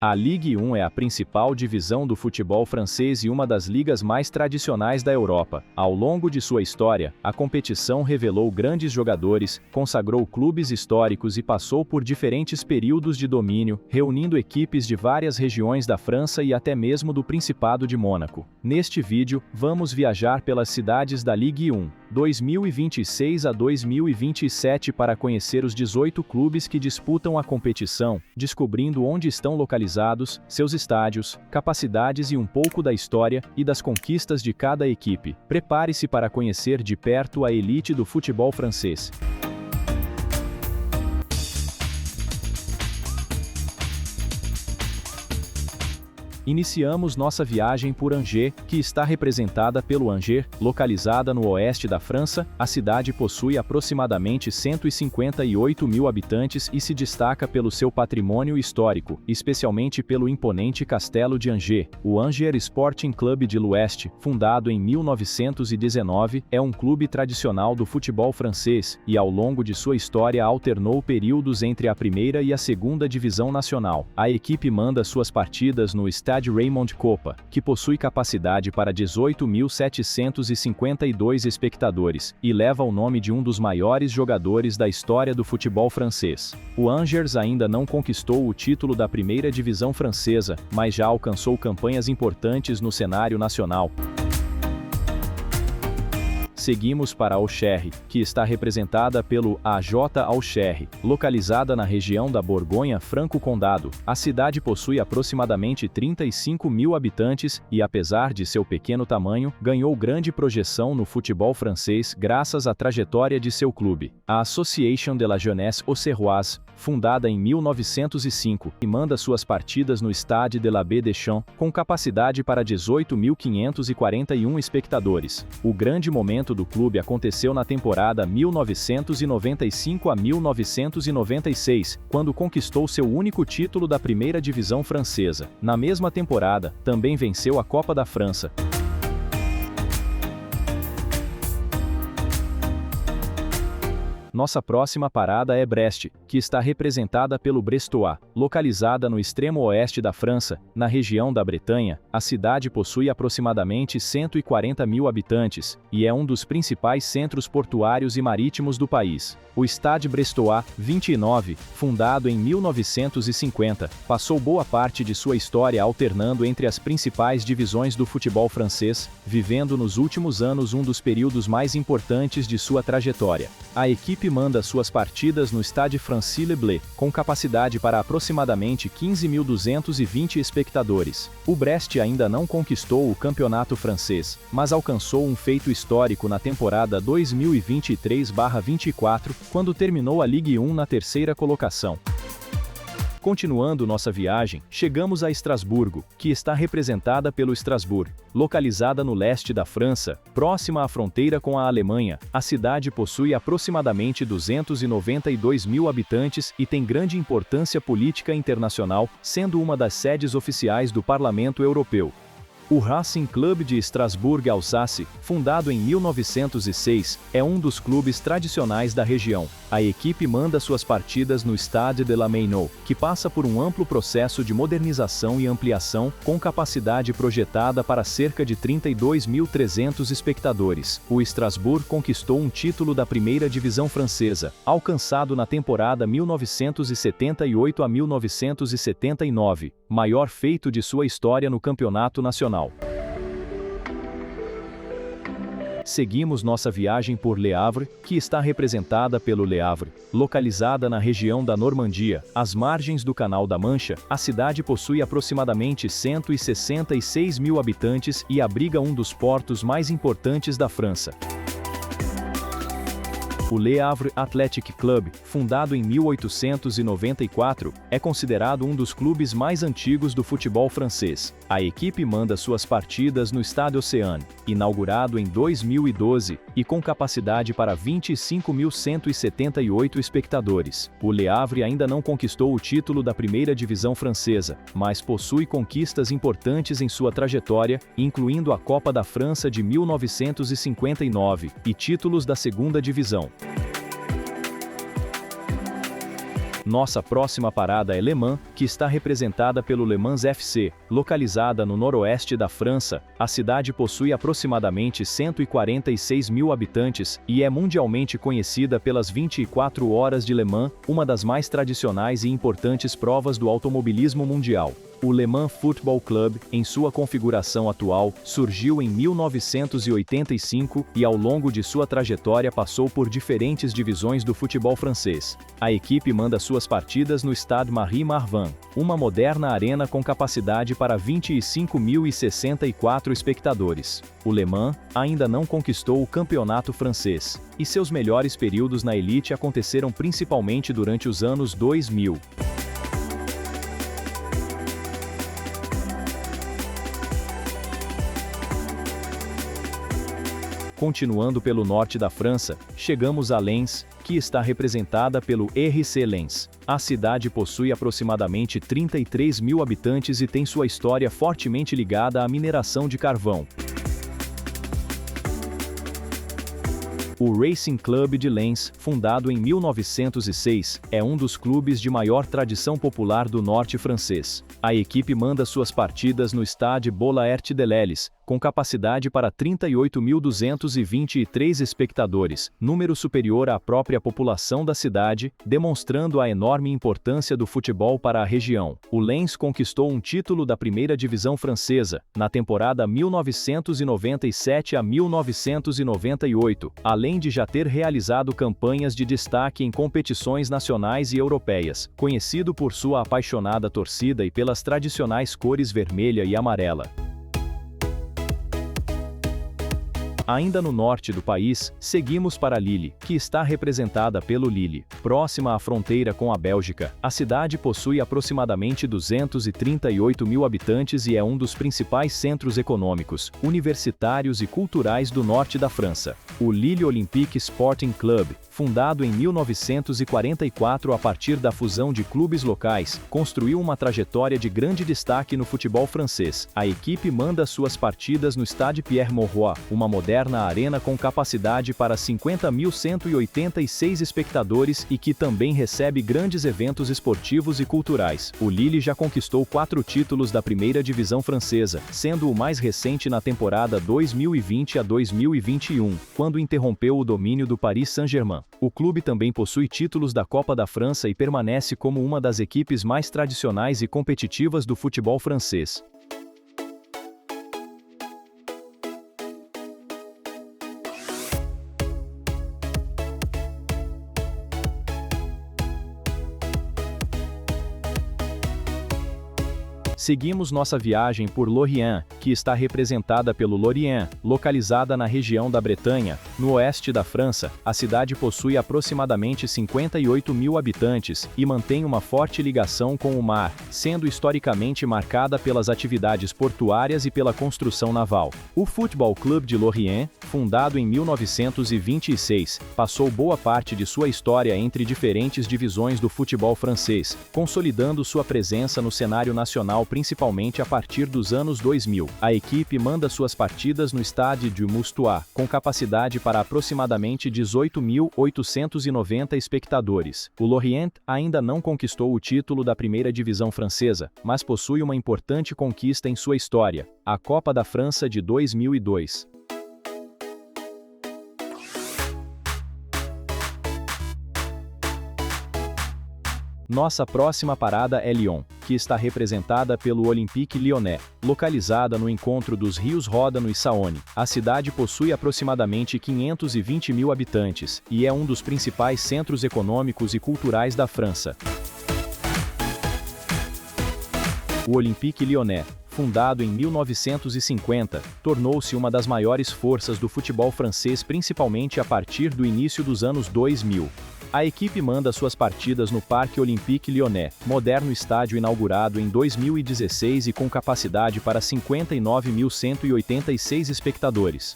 A Ligue 1 é a principal divisão do futebol francês e uma das ligas mais tradicionais da Europa. Ao longo de sua história, a competição revelou grandes jogadores, consagrou clubes históricos e passou por diferentes períodos de domínio, reunindo equipes de várias regiões da França e até mesmo do Principado de Mônaco. Neste vídeo, vamos viajar pelas cidades da Ligue 1, 2026 a 2027 para conhecer os 18 clubes que disputam a competição, descobrindo onde estão localizados, seus estádios, capacidades e um pouco da história e das conquistas de cada equipe. Prepare-se para conhecer de perto a elite do futebol francês. Iniciamos nossa viagem por Angers, que está representada pelo Angers, localizada no oeste da França. A cidade possui aproximadamente 158 mil habitantes e se destaca pelo seu patrimônio histórico, especialmente pelo imponente Castelo de Angers. O Angers Sporting Club de l'Ouest, fundado em 1919, é um clube tradicional do futebol francês e ao longo de sua história alternou períodos entre a primeira e a segunda divisão nacional. A equipe manda suas partidas no Stade Raymond Kopa, que possui capacidade para 18.752 espectadores, e leva o nome de um dos maiores jogadores da história do futebol francês. O Angers ainda não conquistou o título da primeira divisão francesa, mas já alcançou campanhas importantes no cenário nacional. Seguimos para Auxerre, que está representada pelo AJ Auxerre, localizada na região da Borgonha-Franco-Condado. A cidade possui aproximadamente 35 mil habitantes e, apesar de seu pequeno tamanho, ganhou grande projeção no futebol francês graças à trajetória de seu clube. A Association de la Jeunesse Auxerroise, fundada em 1905, e manda suas partidas no Stade de la Baie des Champs, com capacidade para 18.541 espectadores. O grande momento do clube aconteceu na temporada 1995 a 1996, quando conquistou seu único título da primeira divisão francesa. Na mesma temporada, também venceu a Copa da França. Nossa próxima parada é Brest, que está representada pelo Brestois. Localizada no extremo oeste da França, na região da Bretanha, a cidade possui aproximadamente 140 mil habitantes, e é um dos principais centros portuários e marítimos do país. O Stade Brestois 29, fundado em 1950, passou boa parte de sua história alternando entre as principais divisões do futebol francês, vivendo nos últimos anos um dos períodos mais importantes de sua trajetória. A equipe manda suas partidas no Stade Francis Leblé, com capacidade para aproximadamente 15.220 espectadores. O Brest ainda não conquistou o campeonato francês, mas alcançou um feito histórico na temporada 2023/24, quando terminou a Ligue 1 na terceira colocação. Continuando nossa viagem, chegamos a Estrasburgo, que está representada pelo Strasbourg. Localizada no leste da França, próxima à fronteira com a Alemanha, a cidade possui aproximadamente 292 mil habitantes e tem grande importância política internacional, sendo uma das sedes oficiais do Parlamento Europeu. O Racing Club de Strasbourg-Alsace, fundado em 1906, é um dos clubes tradicionais da região. A equipe manda suas partidas no Stade de la Meino, que passa por um amplo processo de modernização e ampliação, com capacidade projetada para cerca de 32.300 espectadores. O Strasbourg conquistou um título da primeira divisão francesa, alcançado na temporada 1978 a 1979, maior feito de sua história no campeonato nacional. Seguimos nossa viagem por Le Havre, que está representada pelo Le Havre. Localizada na região da Normandia, às margens do Canal da Mancha, a cidade possui aproximadamente 166 mil habitantes e abriga um dos portos mais importantes da França. O Le Havre Athletic Club, fundado em 1894, é considerado um dos clubes mais antigos do futebol francês. A equipe manda suas partidas no Stade Océane, inaugurado em 2012, e com capacidade para 25.178 espectadores. O Le Havre ainda não conquistou o título da primeira divisão francesa, mas possui conquistas importantes em sua trajetória, incluindo a Copa da França de 1959 e títulos da segunda divisão. Nossa próxima parada é Le Mans, que está representada pelo Le Mans FC, localizada no noroeste da França. A cidade possui aproximadamente 146 mil habitantes e é mundialmente conhecida pelas 24 Horas de Le Mans, uma das mais tradicionais e importantes provas do automobilismo mundial. O Le Mans Football Club, em sua configuração atual, surgiu em 1985 e ao longo de sua trajetória passou por diferentes divisões do futebol francês. A equipe manda suas partidas no Stade Marie-Marvin, uma moderna arena com capacidade para 25.064 espectadores. O Le Mans ainda não conquistou o campeonato francês, e seus melhores períodos na elite aconteceram principalmente durante os anos 2000. Continuando pelo norte da França, chegamos a Lens, que está representada pelo RC Lens. A cidade possui aproximadamente 33 mil habitantes e tem sua história fortemente ligada à mineração de carvão. O Racing Club de Lens, fundado em 1906, é um dos clubes de maior tradição popular do norte francês. A equipe manda suas partidas no Stade Bollaert de Lens, com capacidade para 38.223 espectadores, número superior à própria população da cidade, demonstrando a enorme importância do futebol para a região. O Lens conquistou um título da primeira divisão francesa, na temporada 1997 a 1998, além de já ter realizado campanhas de destaque em competições nacionais e europeias, conhecido por sua apaixonada torcida e pelas tradicionais cores vermelha e amarela. Ainda no norte do país, seguimos para Lille, que está representada pelo Lille. Próxima à fronteira com a Bélgica, a cidade possui aproximadamente 238 mil habitantes e é um dos principais centros econômicos, universitários e culturais do norte da França. O Lille Olympique Sporting Club, fundado em 1944 a partir da fusão de clubes locais, construiu uma trajetória de grande destaque no futebol francês. A equipe manda suas partidas no Stade Pierre-Mauroy, uma moderna arena com capacidade para 50.186 espectadores e que também recebe grandes eventos esportivos e culturais. O Lille já conquistou 4 títulos da primeira divisão francesa, sendo o mais recente na temporada 2020 a 2021, quando interrompeu o domínio do Paris Saint-Germain. O clube também possui títulos da Copa da França e permanece como uma das equipes mais tradicionais e competitivas do futebol francês. Seguimos nossa viagem por Lorient, que está representada pelo Lorient, localizada na região da Bretanha, no oeste da França. A cidade possui aproximadamente 58 mil habitantes e mantém uma forte ligação com o mar, sendo historicamente marcada pelas atividades portuárias e pela construção naval. O Futebol Clube de Lorient, fundado em 1926, passou boa parte de sua história entre diferentes divisões do futebol francês, consolidando sua presença no cenário nacional principalmente a partir dos anos 2000. A equipe manda suas partidas no Stade du Moustoir, com capacidade para aproximadamente 18.890 espectadores. O Lorient ainda não conquistou o título da primeira divisão francesa, mas possui uma importante conquista em sua história, a Copa da França de 2002. Nossa próxima parada é Lyon, que está representada pelo Olympique Lyonnais, localizada no encontro dos rios Ródano e Saône. A cidade possui aproximadamente 520 mil habitantes e é um dos principais centros econômicos e culturais da França. O Olympique Lyonnais, fundado em 1950, tornou-se uma das maiores forças do futebol francês principalmente a partir do início dos anos 2000. A equipe manda suas partidas no Parque Olympique Lyonnais, moderno estádio inaugurado em 2016 e com capacidade para 59.186 espectadores.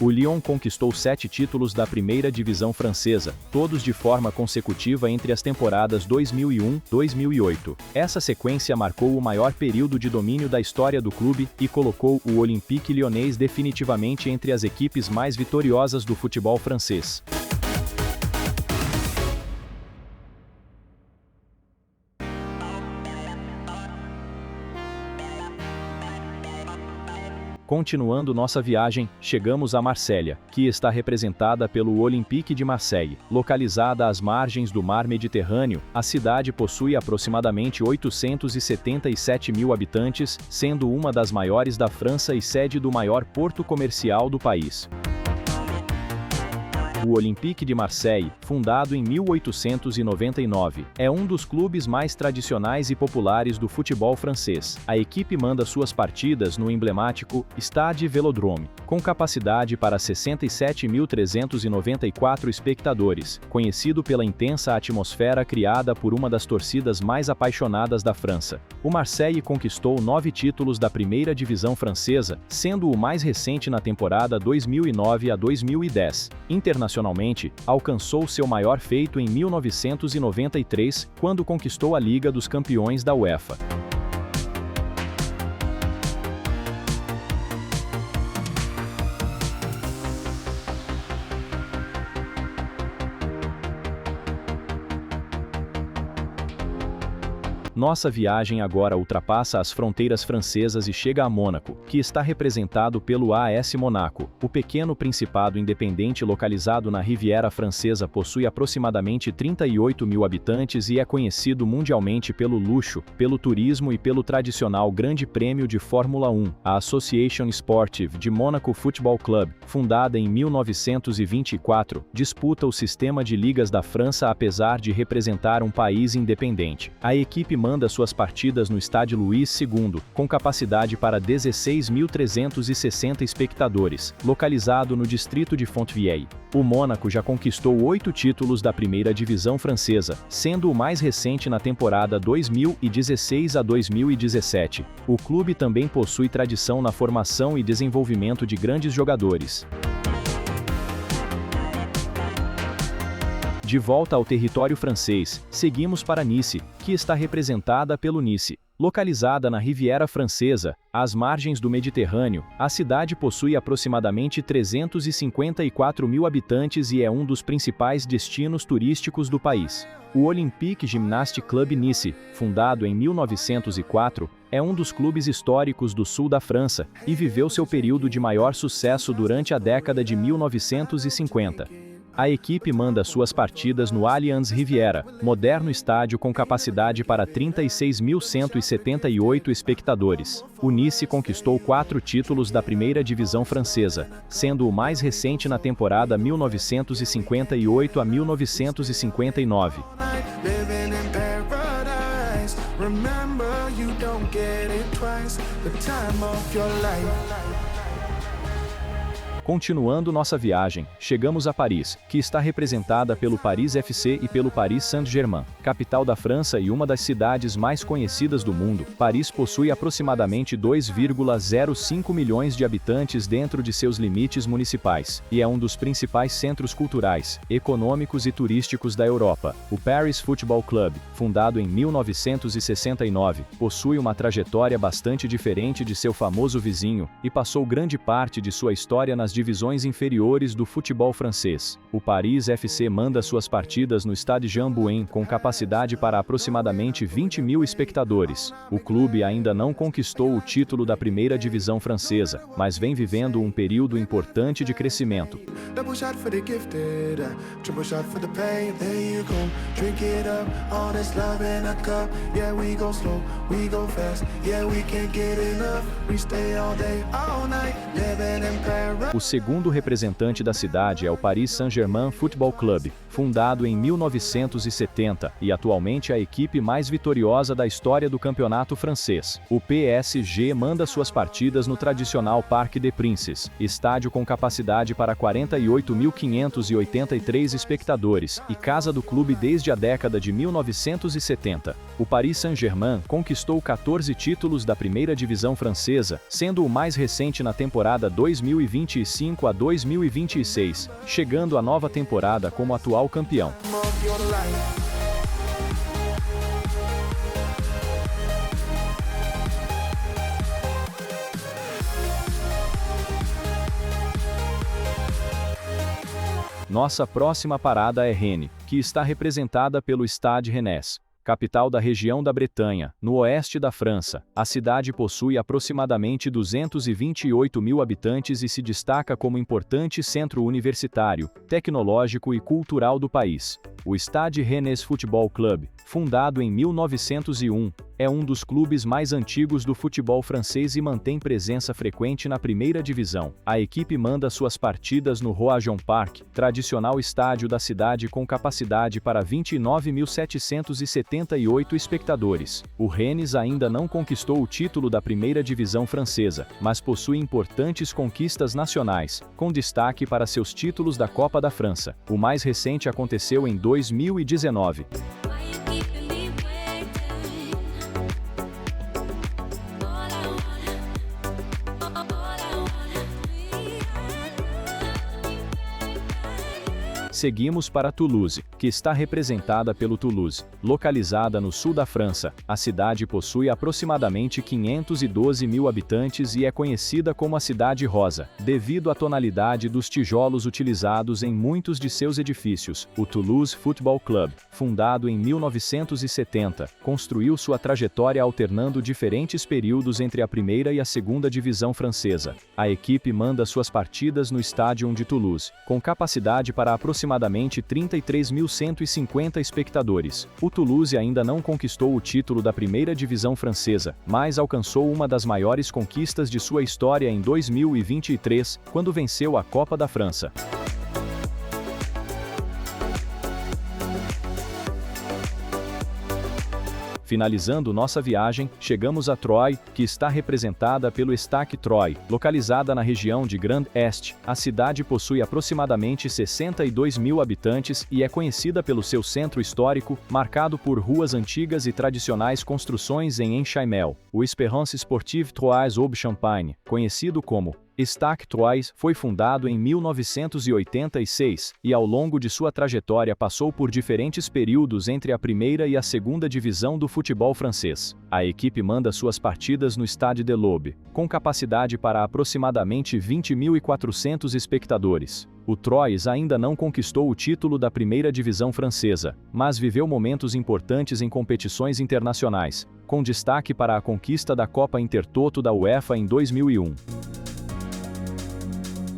O Lyon conquistou 7 títulos da primeira divisão francesa, todos de forma consecutiva entre as temporadas 2001 e 2008. Essa sequência marcou o maior período de domínio da história do clube e colocou o Olympique Lyonnais definitivamente entre as equipes mais vitoriosas do futebol francês. Continuando nossa viagem, chegamos a Marsella, que está representada pelo Olympique de Marseille. Localizada às margens do Mar Mediterrâneo, a cidade possui aproximadamente 877 mil habitantes, sendo uma das maiores da França e sede do maior porto comercial do país. O Olympique de Marseille, fundado em 1899, é um dos clubes mais tradicionais e populares do futebol francês. A equipe manda suas partidas no emblemático Stade Vélodrome, com capacidade para 67.394 espectadores, conhecido pela intensa atmosfera criada por uma das torcidas mais apaixonadas da França. O Marseille conquistou 9 títulos da primeira divisão francesa, sendo o mais recente na temporada 2009 a 2010. Internacionalmente, alcançou seu maior feito em 1993, quando conquistou a Liga dos Campeões da UEFA. Nossa viagem agora ultrapassa as fronteiras francesas e chega a Mônaco, que está representado pelo AS Monaco. O pequeno principado independente localizado na Riviera Francesa possui aproximadamente 38 mil habitantes e é conhecido mundialmente pelo luxo, pelo turismo e pelo tradicional Grande Prêmio de Fórmula 1. A Association Sportive de Monaco Football Club, fundada em 1924, disputa o sistema de ligas da França apesar de representar um país independente. A equipe manda suas partidas no Estádio Louis II, com capacidade para 16.360 espectadores, localizado no distrito de Fontvieille. O Mônaco já conquistou 8 títulos da primeira divisão francesa, sendo o mais recente na temporada 2016 a 2017. O clube também possui tradição na formação e desenvolvimento de grandes jogadores. De volta ao território francês, seguimos para Nice, que está representada pelo Nice. Localizada na Riviera Francesa, às margens do Mediterrâneo, a cidade possui aproximadamente 354 mil habitantes e é um dos principais destinos turísticos do país. O Olympique Gymnastique Club Nice, fundado em 1904, é um dos clubes históricos do sul da França e viveu seu período de maior sucesso durante a década de 1950. A equipe manda suas partidas no Allianz Riviera, moderno estádio com capacidade para 36.178 espectadores. O Nice conquistou 4 títulos da primeira divisão francesa, sendo o mais recente na temporada 1958 a 1959. Continuando nossa viagem, chegamos a Paris, que está representada pelo Paris FC e pelo Paris Saint-Germain. Capital da França e uma das cidades mais conhecidas do mundo, Paris possui aproximadamente 2,05 milhões de habitantes dentro de seus limites municipais, e é um dos principais centros culturais, econômicos e turísticos da Europa. O Paris Football Club, fundado em 1969, possui uma trajetória bastante diferente de seu famoso vizinho, e passou grande parte de sua história nas divisões inferiores do futebol francês. O Paris FC manda suas partidas no Stade Jean-Bouin com capacidade para aproximadamente 20 mil espectadores. O clube ainda não conquistou o título da primeira divisão francesa, mas vem vivendo um período importante de crescimento. O segundo representante da cidade é o Paris Saint-Germain Football Club, fundado em 1970 e atualmente a equipe mais vitoriosa da história do campeonato francês. O PSG manda suas partidas no tradicional Parc des Princes, estádio com capacidade para 48.583 espectadores e casa do clube desde a década de 1970. O Paris Saint-Germain conquistou 14 títulos da primeira divisão francesa, sendo o mais recente na temporada 2025 a 2026, chegando à nova temporada como atual campeão. Nossa próxima parada é Rennes, que está representada pelo Stade Rennais. capital da região da Bretanha, no oeste da França. A cidade possui aproximadamente 228 mil habitantes e se destaca como importante centro universitário, tecnológico e cultural do país. O Stade Rennais Football Club, fundado em 1901, é um dos clubes mais antigos do futebol francês e mantém presença frequente na primeira divisão. A equipe manda suas partidas no Roazhon Park, tradicional estádio da cidade com capacidade para 29.778 espectadores. O Rennes ainda não conquistou o título da primeira divisão francesa, mas possui importantes conquistas nacionais, com destaque para seus títulos da Copa da França. O mais recente aconteceu em 2019. Seguimos para Toulouse, que está representada pelo Toulouse. Localizada no sul da França, a cidade possui aproximadamente 512 mil habitantes e é conhecida como a Cidade Rosa, devido à tonalidade dos tijolos utilizados em muitos de seus edifícios. O Toulouse Football Club, fundado em 1970, construiu sua trajetória alternando diferentes períodos entre a primeira e a segunda divisão francesa. A equipe manda suas partidas no Stadium de Toulouse, com capacidade para aproximadamente 33.150 espectadores. O Toulouse ainda não conquistou o título da primeira divisão francesa, mas alcançou uma das maiores conquistas de sua história em 2023, quando venceu a Copa da França. Finalizando nossa viagem, chegamos a Troyes, que está representada pelo Estaque Troyes. Localizada na região de Grand Est, a cidade possui aproximadamente 62 mil habitantes e é conhecida pelo seu centro histórico, marcado por ruas antigas e tradicionais construções em enxaimel. O Espérance Sportive Troyes-Aube-Champagne, conhecido como Stade Troyes, foi fundado em 1986 e ao longo de sua trajetória passou por diferentes períodos entre a primeira e a segunda divisão do futebol francês. A equipe manda suas partidas no Stade de l'Aube, com capacidade para aproximadamente 20.400 espectadores. O Troyes ainda não conquistou o título da primeira divisão francesa, mas viveu momentos importantes em competições internacionais, com destaque para a conquista da Copa Intertoto da UEFA em 2001.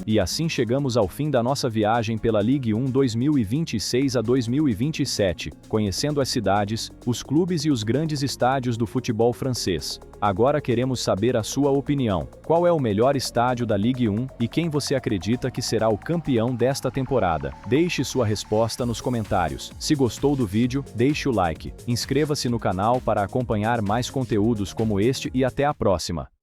E assim chegamos ao fim da nossa viagem pela Ligue 1 2026 a 2027, conhecendo as cidades, os clubes e os grandes estádios do futebol francês. Agora queremos saber a sua opinião. Qual é o melhor estádio da Ligue 1 e quem você acredita que será o campeão desta temporada? Deixe sua resposta nos comentários. Se gostou do vídeo, deixe o like. Inscreva-se no canal para acompanhar mais conteúdos como este e até a próxima.